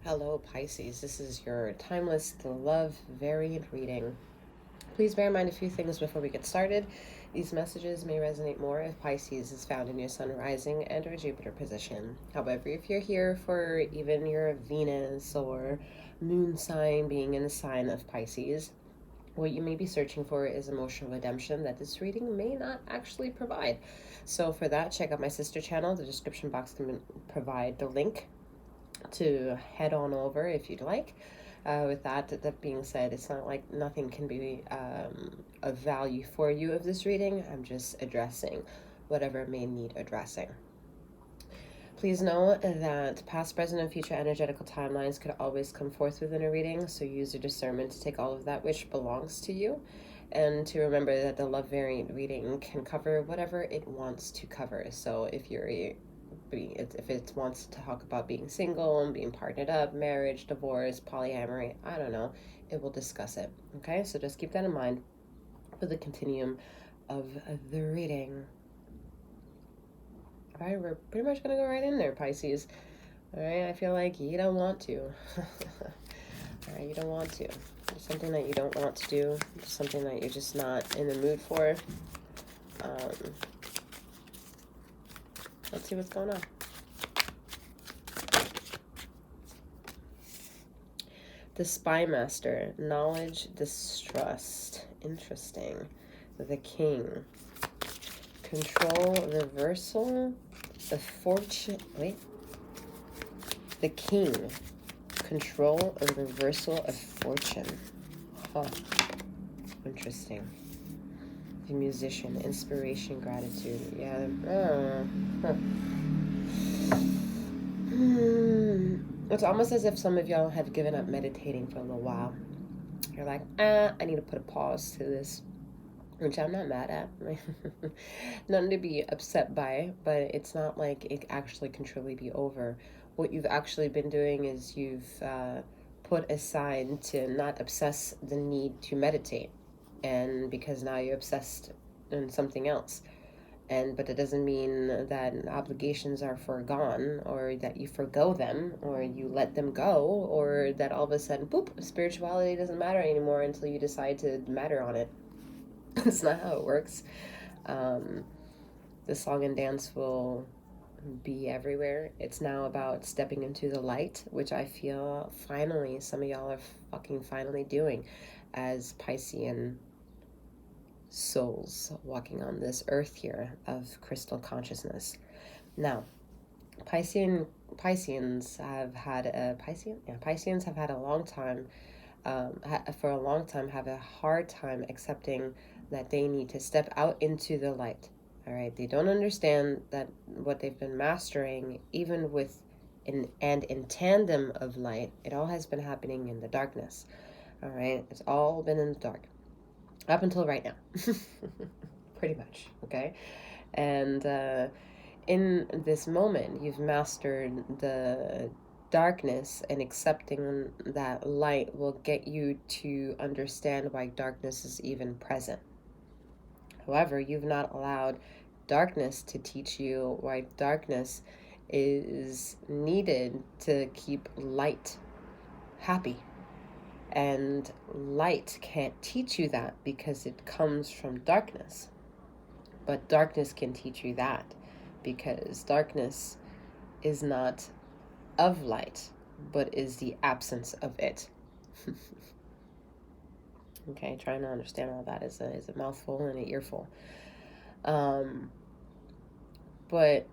Hello, Pisces. This is your timeless, love, varied reading. Please bear in mind a few things before we get started. These messages may resonate more if Pisces is found in your sun rising and or Jupiter position. However, if you're here for even your Venus or moon sign being in the sign of Pisces, what you may be searching for is emotional redemption that this reading may not actually provide. So for that, check out my sister channel. The description box can provide the link to head on over if you'd like. With that being said, it's not like nothing can be of value for you of this reading. I'm just addressing whatever may need addressing. Please know that past, present, and future energetical timelines could always come forth within a reading, so use your discernment to take all of that which belongs to you, and to remember that the love variant reading can cover whatever it wants to cover. So if it wants to talk about being single and being partnered up, marriage, divorce, polyamory, I don't know, it will discuss it. Okay, so just keep that in mind for the continuum of the reading. All right, we're pretty much gonna go right in there, Pisces. All right, I feel like you don't want to. All right, you don't want to. It's something that you don't want to do. It's something that you're just not in the mood for. Let's see what's going on. The Spy Master, knowledge, distrust. Interesting. The King, control, reversal, the fortune. Wait. The King, control, and reversal of fortune. Huh. Interesting. The Musician, inspiration, gratitude. Yeah. It's almost as if some of y'all have given up meditating for a little while. You're like, I need to put a pause to this, which I'm not mad at. Nothing to be upset by, but it's not like it actually can truly be over. What you've actually been doing is you've put aside to not obsess the need to meditate, and because now you're obsessed in something else. But it doesn't mean that obligations are foregone, or that you forgo them, or you let them go, or that all of a sudden, boop, spirituality doesn't matter anymore until you decide to matter on it. That's not how it works. The song and dance will be everywhere. It's now about stepping into the light, which I feel finally some of y'all are fucking finally doing as Piscean souls walking on this earth here of crystal consciousness. Now, Pisceans have had a long time, for a long time, have a hard time accepting that they need to step out into the light. All right, they don't understand that what they've been mastering, even with in tandem of light, it all has been happening in the darkness. All right, it's all been in the dark up until right now. Pretty much. Okay, and in this moment you've mastered the darkness, and accepting that light will get you to understand why darkness is even present. However, you've not allowed darkness to teach you why darkness is needed to keep light happy. And light can't teach you that because it comes from darkness. But darkness can teach you that because darkness is not of light, but is the absence of it. Okay, trying to understand all that is a mouthful and an earful. But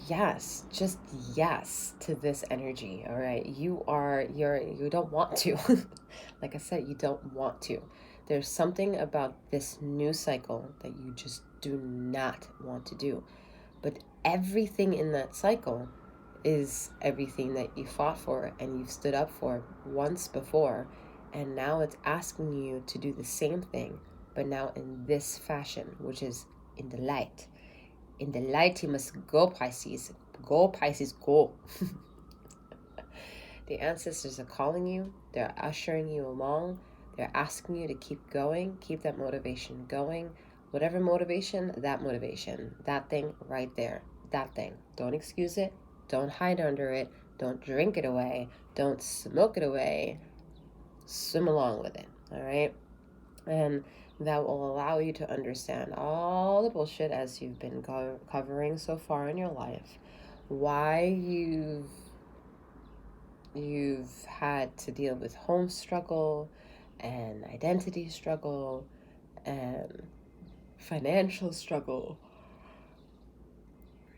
yes, just yes to this energy. All right, you don't want to. Like I said, you don't want to. There's something about this new cycle that you just do not want to do. But everything in that cycle is everything that you fought for and you've stood up for once before. And now it's asking you to do the same thing, but now in this fashion, which is in the light. In the light, you must go, Pisces. Go, Pisces, go. The ancestors are calling you. They're ushering you along. They're asking you to keep going. Keep that motivation going. Whatever motivation, that motivation. That thing right there. That thing. Don't excuse it. Don't hide under it. Don't drink it away. Don't smoke it away. Swim along with it, all right? And that will allow you to understand all the bullshit as you've been covering so far in your life, why you've had to deal with home struggle and identity struggle and financial struggle,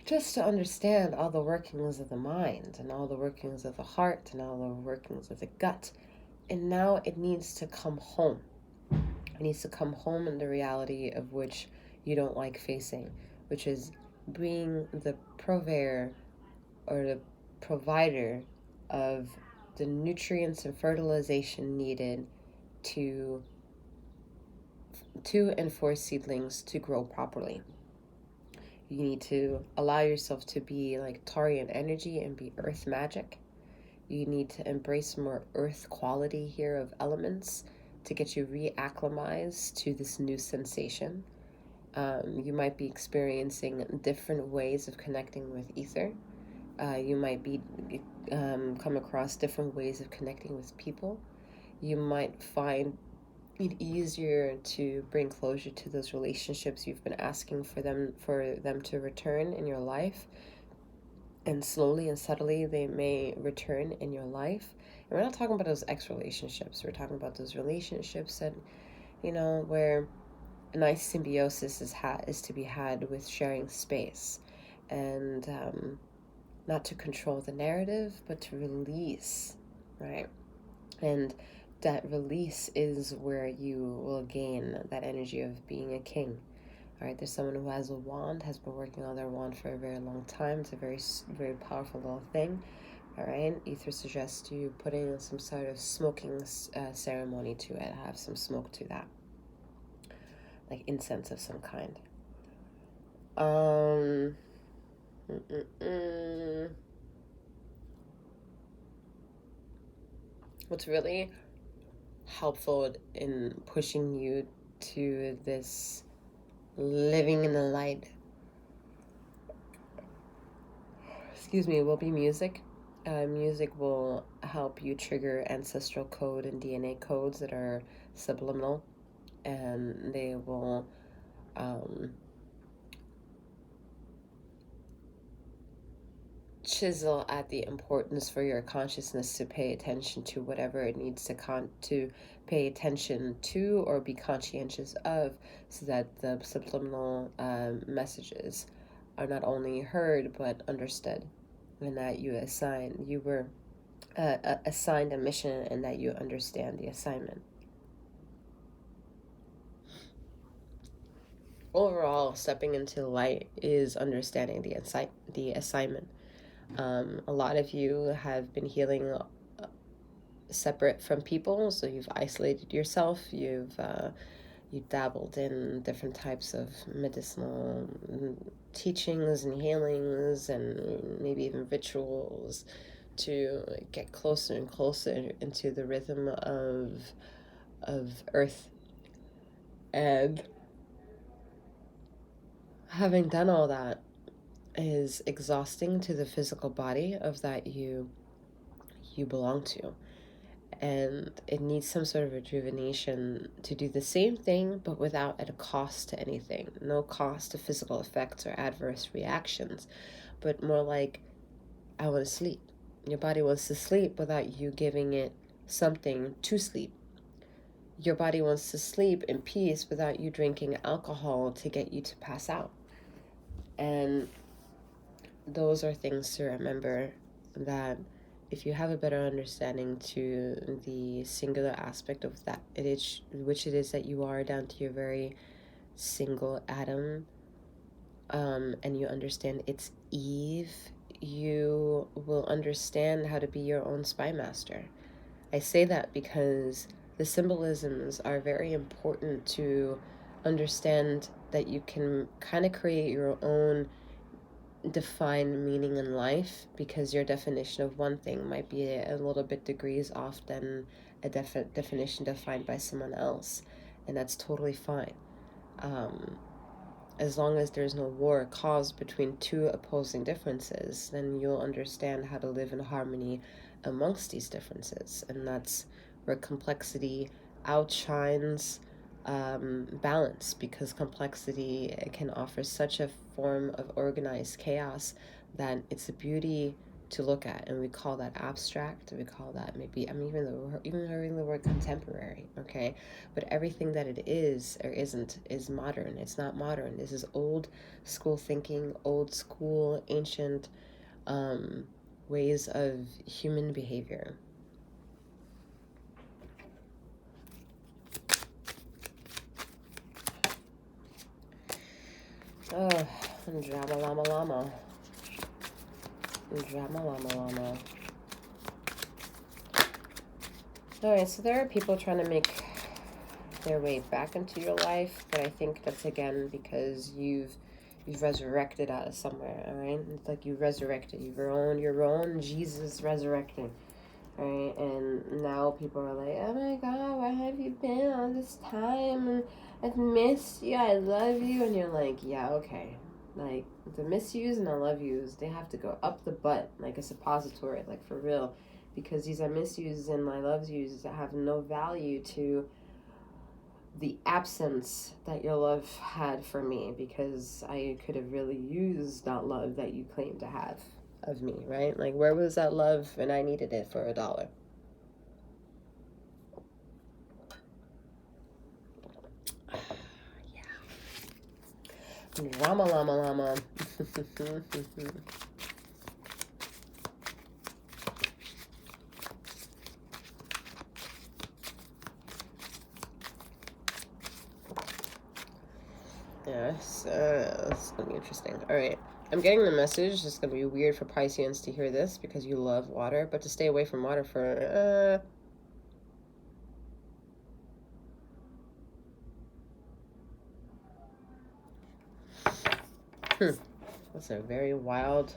just to understand all the workings of the mind and all the workings of the heart and all the workings of the gut. And now it needs to come home. It needs to come home in the reality of which you don't like facing, which is being the purveyor or the provider of the nutrients and fertilization needed to and for seedlings to grow properly. You need to allow yourself to be like Taurian energy and be earth magic. You need to embrace more earth quality here of elements to get you reacclimatized to this new sensation. You might be experiencing different ways of connecting with ether. You might be come across different ways of connecting with people. You might find it easier to bring closure to those relationships you've been asking for them to return in your life. And slowly and subtly they may return in your life. And we're not talking about those ex-relationships. We're talking about those relationships that, where a nice symbiosis is to be had with sharing space. And not to control the narrative, but to release, right? And that release is where you will gain that energy of being a king. All right, there's someone who has a wand, has been working on their wand for a very long time. It's a very, very powerful little thing. All right, ether suggests you putting some sort of smoking ceremony to it. Have some smoke to that, like incense of some kind. What's really helpful in pushing you to this living in the light, will be music. Music will help you trigger ancestral code and DNA codes that are subliminal, and they will chisel at the importance for your consciousness to pay attention to whatever it needs to pay attention to or be conscientious of, so that the subliminal messages are not only heard but understood, and that you were assigned a mission, and that you understand the assignment. Overall, stepping into light is understanding the assignment. A lot of you have been healing separate from people, so you've isolated yourself. You've dabbled in different types of medicinal teachings and healings, and maybe even rituals to get closer and closer into the rhythm of Earth. And having done all that is exhausting to the physical body of that you belong to, and it needs some sort of rejuvenation to do the same thing, but without at a cost to anything. No cost to physical effects or adverse reactions, but more like, I want to sleep. Your body wants to sleep without you giving it something to sleep. Your body wants to sleep in peace without you drinking alcohol to get you to pass out. And those are things to remember, that if you have a better understanding to the singular aspect of that, which it is that you are down to your very single atom, and you understand its Eve, you will understand how to be your own spy master. I say that because the symbolisms are very important to understand, that you can kind of create your own defined meaning in life, because your definition of one thing might be a little bit degrees off than a definition defined by someone else, and that's totally fine. as long as there's no war caused between two opposing differences, then you'll understand how to live in harmony amongst these differences. And that's where complexity outshines balance, because complexity can offer such a form of organized chaos that it's a beauty to look at, and we call that abstract. We call that maybe, I mean, even hearing the word contemporary, okay? But everything that it is or isn't is modern. It's not modern. This is old school thinking, old school, ancient ways of human behavior. Oh, drama llama llama. Drama llama llama. Alright, so there are people trying to make their way back into your life, but I think that's again because you've resurrected out of somewhere. All right, it's like you resurrected your own Jesus resurrecting. All right, and now people are like, oh my God, where have you been all this time? And I've missed you, I love you. And you're like, yeah, okay. Like the miss yous and I love yous, they have to go up the butt like a suppository, like for real, because these I miss yous and I love yous that have no value to the absence that your love had for me, because I could have really used that love that you claim to have of me, right? Like, where was that love and I needed it for $1? Yeah. Drama llama llama. Yes, it's gonna be interesting. All right, I'm getting the message. It's gonna be weird for Pisceans to hear this because you love water, but to stay away from water for that's a very wild.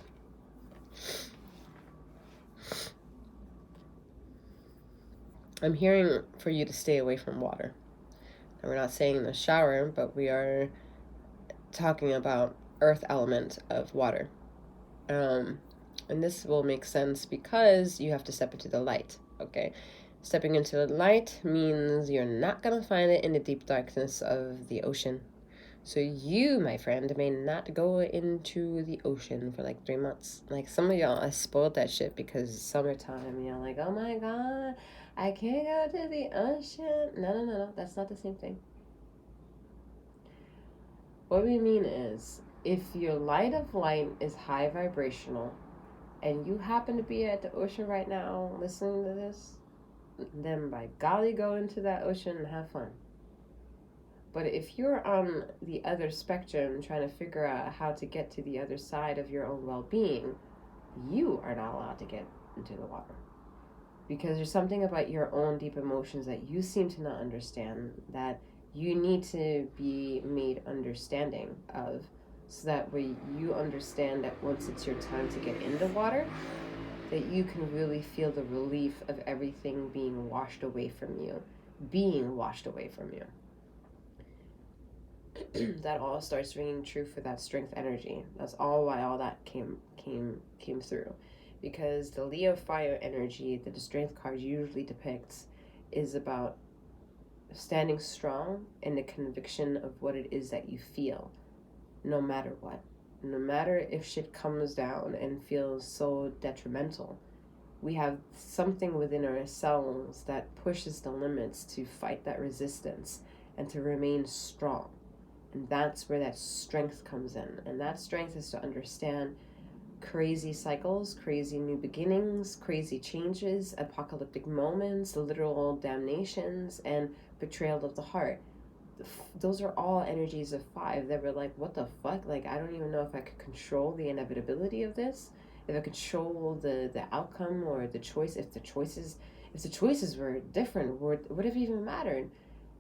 I'm hearing for you to stay away from water. And we're not saying in the shower, but we are talking about earth element of water. And this will make sense because you have to step into the light, okay? Stepping into the light means you're not going to find it in the deep darkness of the ocean. So you, my friend, may not go into the ocean for like 3 months. Like some of y'all, I spoiled that shit because it's summertime. You're like, oh my God, I can't go to the ocean. No. That's not the same thing. What we mean is, if your light of light is high vibrational and you happen to be at the ocean right now listening to this, then by golly, go into that ocean and have fun. But if you're on the other spectrum trying to figure out how to get to the other side of your own well-being, you are not allowed to get into the water. Because there's something about your own deep emotions that you seem to not understand, that you need to be made understanding of, so that way you understand that once it's your time to get in the water, that you can really feel the relief of everything being washed away from you. That all starts ringing true for that strength energy. That's all why all that came through. Because the Leo fire energy that the strength card usually depicts is about standing strong in the conviction of what it is that you feel, no matter what. No matter if shit comes down and feels so detrimental, we have something within ourselves that pushes the limits to fight that resistance and to remain strong. And that's where that strength comes in. And that strength is to understand crazy cycles, crazy new beginnings, crazy changes, apocalyptic moments, literal damnations, and betrayal of the heart. Those are all energies of 5 that were like, what the fuck? Like, I don't even know if I could control the inevitability of this, if I could control the outcome or the choice. If the choices were different, would have even mattered?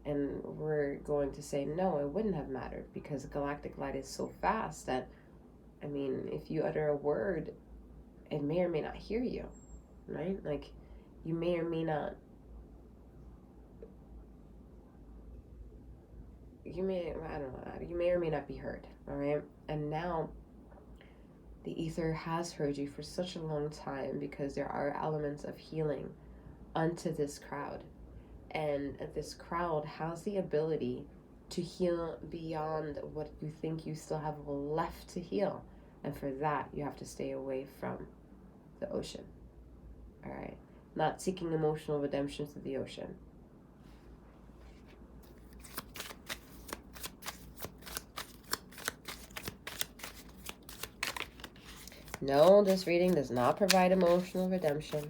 And we're going to say, no, it wouldn't have mattered, because galactic light is so fast that, I mean, if you utter a word, it may or may not hear you, right? Like, you may or may not you may, I don't know, you may or may not be heard, all right? And now the ether has heard you for such a long time because there are elements of healing unto this crowd. And this crowd has the ability to heal beyond what you think you still have left to heal. And for that, you have to stay away from the ocean. All right? Not seeking emotional redemption to the ocean. No, this reading does not provide emotional redemption.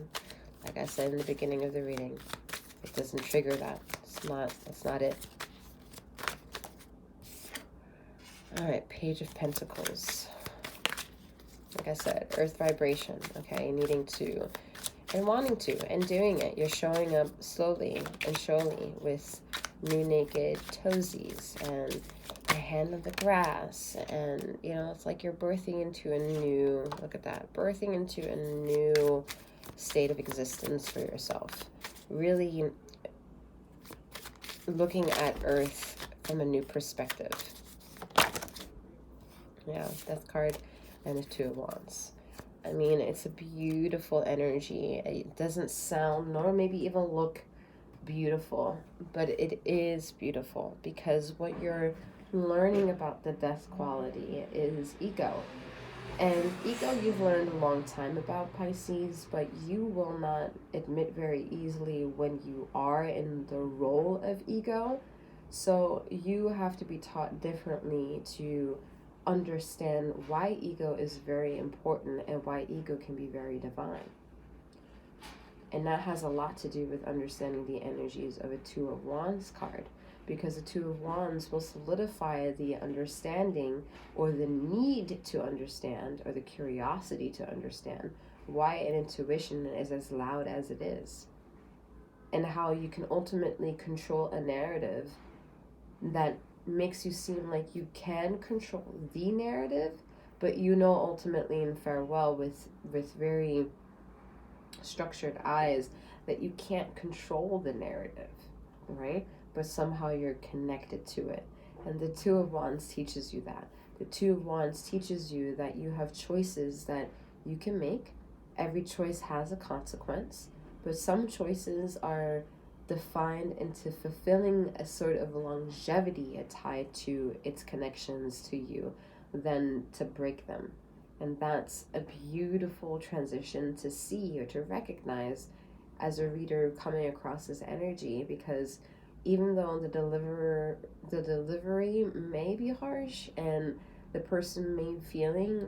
Like I said in the beginning of the reading, it doesn't trigger that. That's not it. All right, Page of Pentacles. Like I said, earth vibration, okay? Needing to and wanting to and doing it. You're showing up slowly and surely with new naked toesies and a hand on the grass. And, you know, it's like you're birthing into a new, look at that, birthing into a new state of existence for yourself. Really looking at earth from a new perspective. Yeah, Death card and the Two of Wands. I mean, it's a beautiful energy. It doesn't sound nor maybe even look beautiful, but it is beautiful because what you're learning about the death quality is ego. And ego you've learned a long time about, Pisces, but you will not admit very easily when you are in the role of ego. So you have to be taught differently to understand why ego is very important and why ego can be very divine. And that has a lot to do with understanding the energies of a Two of Wands card, because the Two of Wands will solidify the understanding or the need to understand or the curiosity to understand why an intuition is as loud as it is, and how you can ultimately control a narrative that makes you seem like you can control the narrative, but you know ultimately in farewell with very structured eyes that you can't control the narrative, right? But somehow you're connected to it. And the Two of Wands teaches you that. The Two of Wands teaches you that you have choices that you can make. Every choice has a consequence, but some choices are defined into fulfilling a sort of longevity tied to its connections to you than to break them. And that's a beautiful transition to see or to recognize as a reader coming across this energy, because even though the delivery may be harsh and the person may be feeling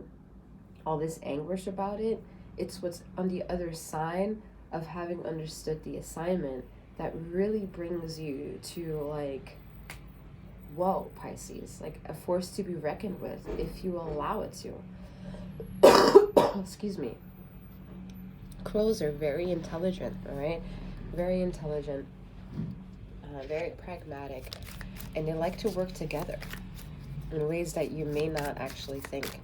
all this anguish about it, it's what's on the other side of having understood the assignment that really brings you to like, whoa, Pisces, like a force to be reckoned with if you allow it to. Excuse me. Crows are very intelligent, all right? Very intelligent, very pragmatic, and they like to work together in ways that you may not actually think.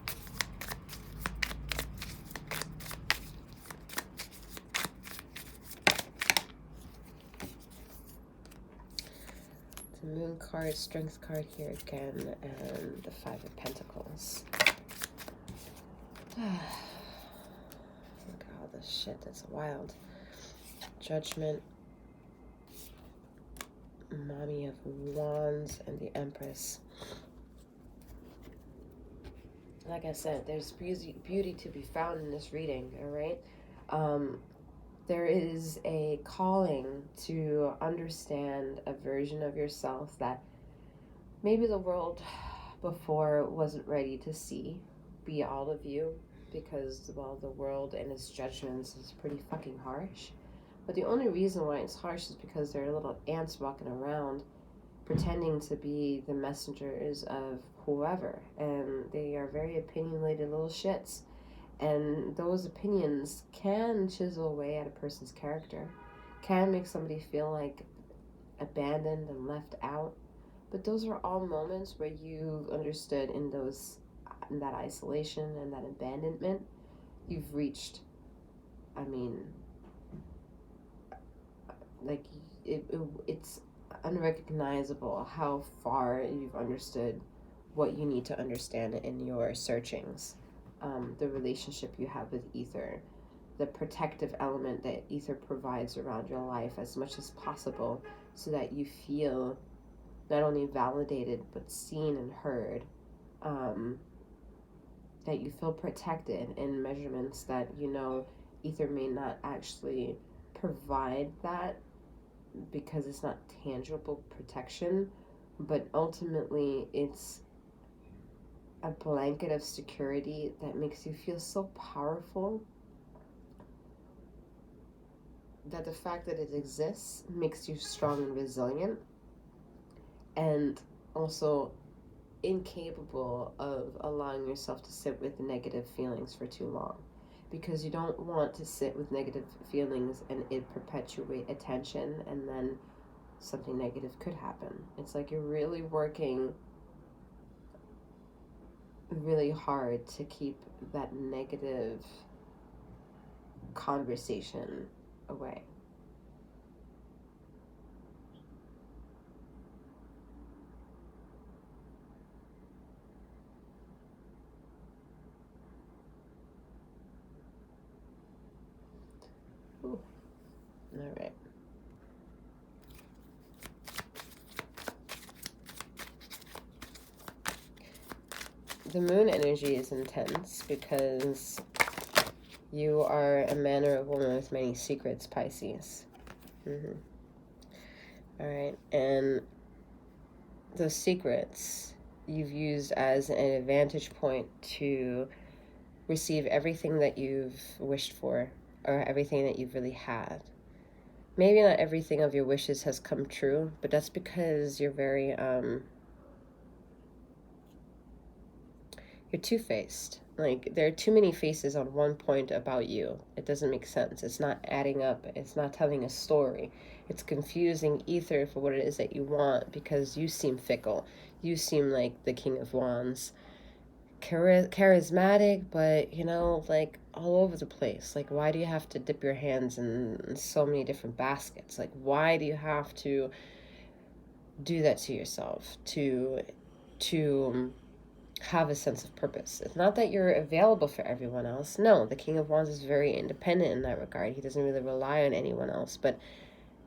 The Moon card, Strength card here again, and the Five of Pentacles. Look at all this shit, that's wild. Judgment, Mommy of Wands, and the Empress. Like I said, there's beauty to be found in this reading, all right? There is a calling to understand a version of yourself that maybe the world before wasn't ready to see be all of you, because, well, the world and its judgments is pretty fucking harsh. But the only reason why it's harsh is because there are little ants walking around pretending to be the messengers of whoever, and they are very opinionated little shits. And those opinions can chisel away at a person's character, can make somebody feel like abandoned and left out. But those are all moments where you understood in that isolation and that abandonment, you've reached, I mean, like it's unrecognizable how far you've understood what you need to understand in your searchings. The relationship you have with ether, the protective element that ether provides around your life as much as possible, so that you feel not only validated but seen and heard, that you feel protected in measurements that ether may not actually provide that, because it's not tangible protection, but ultimately it's a blanket of security that makes you feel so powerful that the fact that it exists makes you strong and resilient, and also incapable of allowing yourself to sit with negative feelings for too long, because you don't want to sit with negative feelings and it perpetuate attention, and then something negative could happen. It's like you're really working really hard to keep that negative conversation away. Ooh. All right. The moon energy is intense because you are a man or a woman with many secrets, Pisces. All right. And those secrets you've used as an advantage point to receive everything that you've wished for, or everything that you've really had. Maybe not everything of your wishes has come true, but that's because you're very, you're two-faced. Like, there are too many faces on one point about you. It doesn't make sense. It's not adding up. It's not telling a story. It's confusing ether for what it is that you want, because you seem fickle. You seem like the King of Wands. Charismatic, but, like, all over the place. Like, why do you have to dip your hands in so many different baskets? Like, why do you have to do that to yourself, to have a sense of purpose? It's not that you're available for everyone else. No, the King of Wands is very independent in that regard. He doesn't really rely on anyone else, but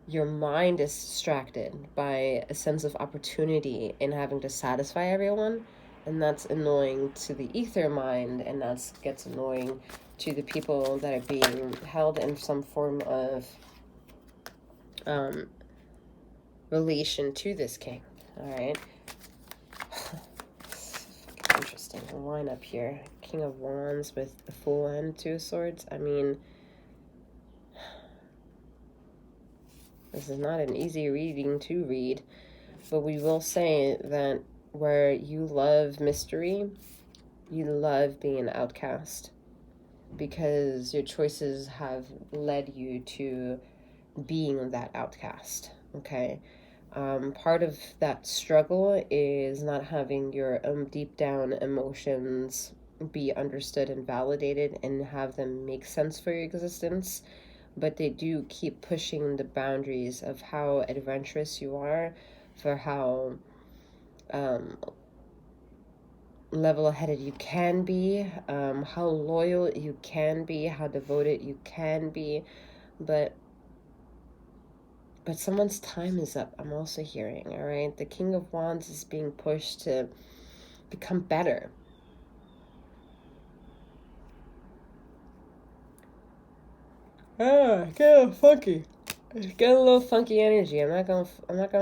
your mind is distracted by a sense of opportunity in having to satisfy everyone, and that's annoying to the ether mind, and that gets annoying to the people that are being held in some form of relation to this king. All right. Interesting. A line up here. King of Wands with the Fool and Two of Swords. I mean, this is not an easy reading to read, but we will say that where you love mystery, you love being an outcast, because your choices have led you to being that outcast, okay? Part of that struggle is not having your deep down emotions be understood and validated and have them make sense for your existence, but they do keep pushing the boundaries of how adventurous you are, for how level-headed you can be, how loyal you can be, how devoted you can be, but someone's time is up, I'm also hearing, all right? The King of Wands is being pushed to become better. Get a little funky. Get a little funky energy. I'm not gonna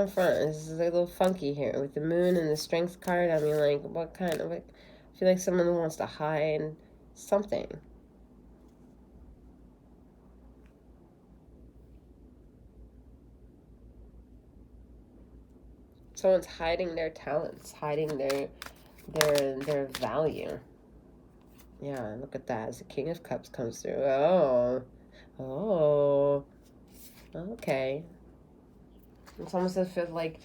front. This is a little funky here with the moon and the strength card. I mean, like, what kind of? I feel like someone wants to hide something. Someone's hiding their talents, hiding their value. Yeah, look at that. As the King of Cups comes through. Oh, okay. It's almost as if like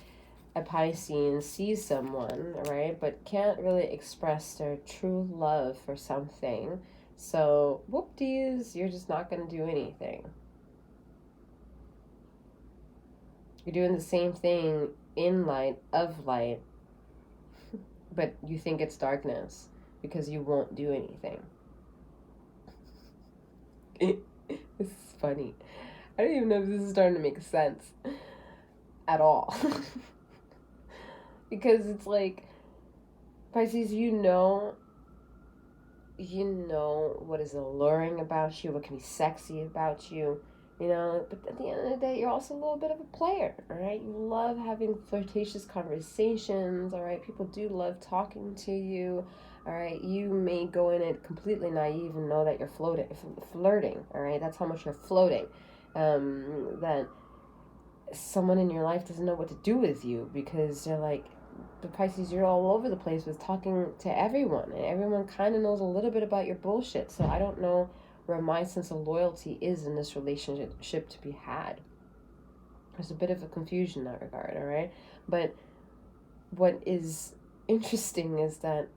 a Piscean sees someone, right, but can't really express their true love for something. So, whoop-dees, you're just not going to do anything. You're doing the same thing in light, of light, but you think it's darkness because you won't do anything. This is funny. I don't even know if this is starting to make sense at all. Because it's like, Pisces, you know what is alluring about you, what can be sexy about you, but at the end of the day, you're also a little bit of a player, all right? You love having flirtatious conversations, all right? People do love talking to you, all right? You may go in it completely naive and know that you're flirting, all right? That's how much you're floating. That someone in your life doesn't know what to do with you because they're like, the Pisces, you're all over the place with talking to everyone, and everyone kind of knows a little bit about your bullshit. So I don't know where my sense of loyalty is in this relationship to be had. There's a bit of a confusion in that regard, all right? But what is interesting is that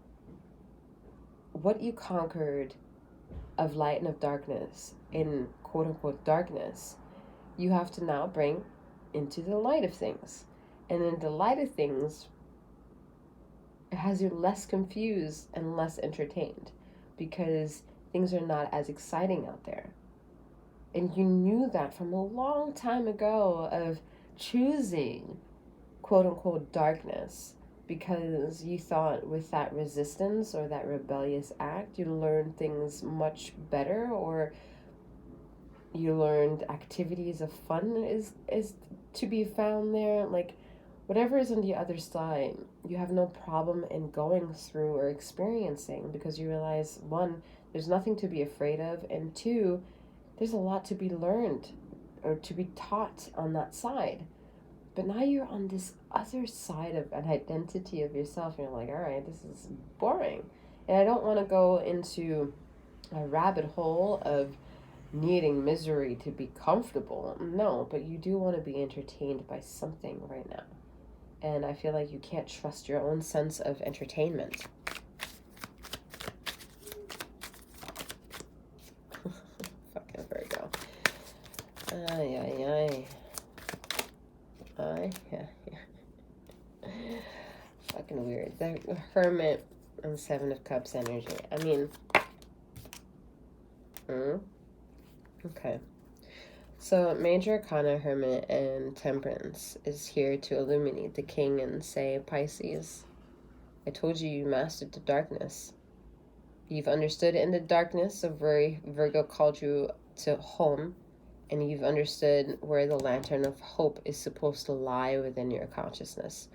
what you conquered of light and of darkness, in quote-unquote darkness, you have to now bring into the light of things. And in the light of things, it has you less confused and less entertained because things are not as exciting out there. And you knew that from a long time ago of choosing quote-unquote darkness because you thought with that resistance or that rebellious act, you learned things much better, or you learned activities of fun is to be found there. Like, whatever is on the other side, you have no problem in going through or experiencing because you realize, one, there's nothing to be afraid of, and two, there's a lot to be learned or to be taught on that side. But now you're on this other side of an identity of yourself, and you're like, all right, this is boring. And I don't want to go into a rabbit hole of needing misery to be comfortable. No, but you do want to be entertained by something right now. And I feel like you can't trust your own sense of entertainment. Fucking Virgo. Ay. Fucking weird. The Hermit and Seven of Cups energy. I mean, okay. So Major Arcana, Hermit, and Temperance is here to illuminate the King and say, Pisces, I told you mastered the darkness. You've understood in the darkness of where Virgo called you to home, and you've understood where the lantern of hope is supposed to lie within your consciousness,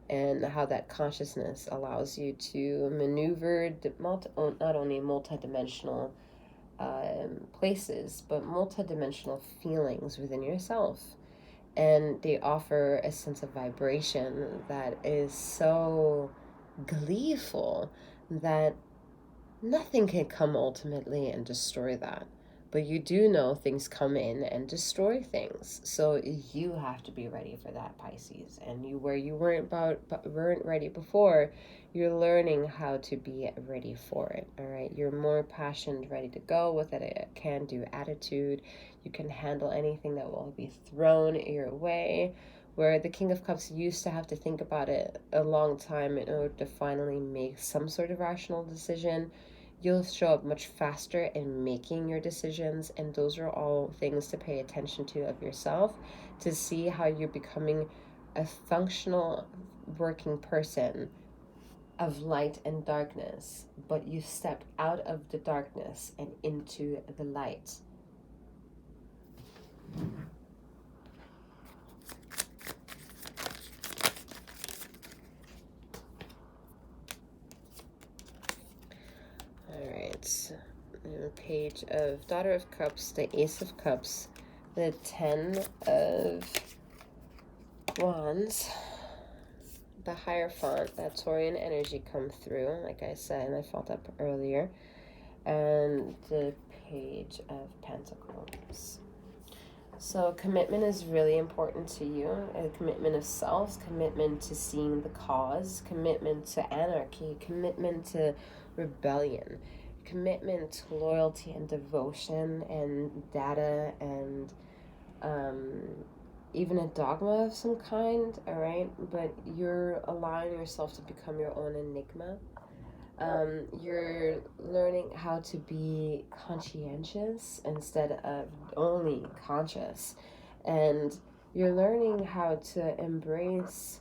and how that consciousness allows you to maneuver not only multidimensional places, but multidimensional feelings within yourself. And they offer a sense of vibration that is so gleeful that nothing can come ultimately and destroy that. But you do know things come in and destroy things. So you have to be ready for that, Pisces. And where you weren't ready before, you're learning how to be ready for it. All right. You're more passionate, ready to go with a can-do attitude. You can handle anything that will be thrown your way. Where the King of Cups used to have to think about it a long time in order to finally make some sort of rational decision, you'll show up much faster in making your decisions, and those are all things to pay attention to of yourself, to see how you're becoming a functional working person of light and darkness, but you stepped out of the darkness and into the light. The Page of Daughter of Cups, the Ace of Cups, the 10 of Wands, the Hierophant, that Taurian energy come through, like I said, and I felt that earlier, and the Page of Pentacles. So commitment is really important to you, a commitment of self, commitment to seeing the cause, commitment to anarchy, commitment to rebellion, commitment to loyalty and devotion and data and even a dogma of some kind, all right? But you're allowing yourself to become your own enigma. You're learning how to be conscientious instead of only conscious. And you're learning how to embrace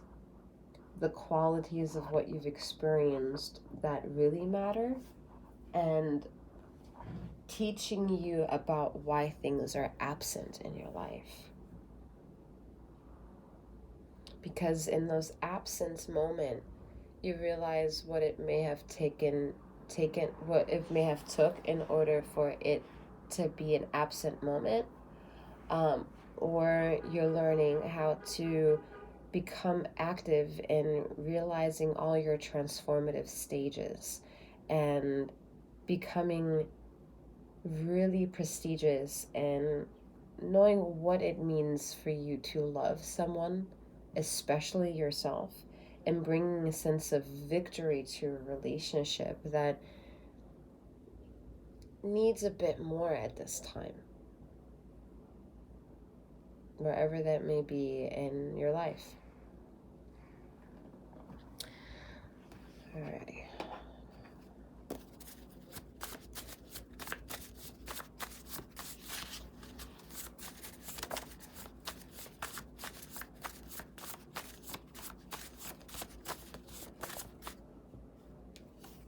the qualities of what you've experienced that really matter, and teaching you about why things are absent in your life. Because in those absence moments, you realize what it may have what it may have took in order for it to be an absent moment, or you're learning how to become active in realizing all your transformative stages and becoming really prestigious and knowing what it means for you to love someone, especially yourself, and bringing a sense of victory to a relationship that needs a bit more at this time, wherever that may be in your life. Alrighty.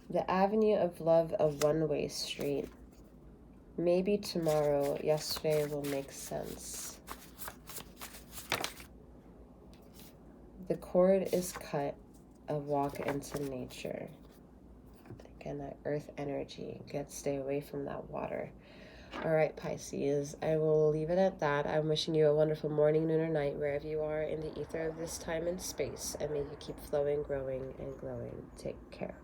The avenue of love, a one-way street. Maybe tomorrow, yesterday will make sense. The cord is cut, a walk into nature. Again, that earth energy. Stay away from that water. All right, Pisces, I will leave it at that. I'm wishing you a wonderful morning, noon, or night, wherever you are in the ether of this time and space. And may you keep flowing, growing, and glowing. Take care.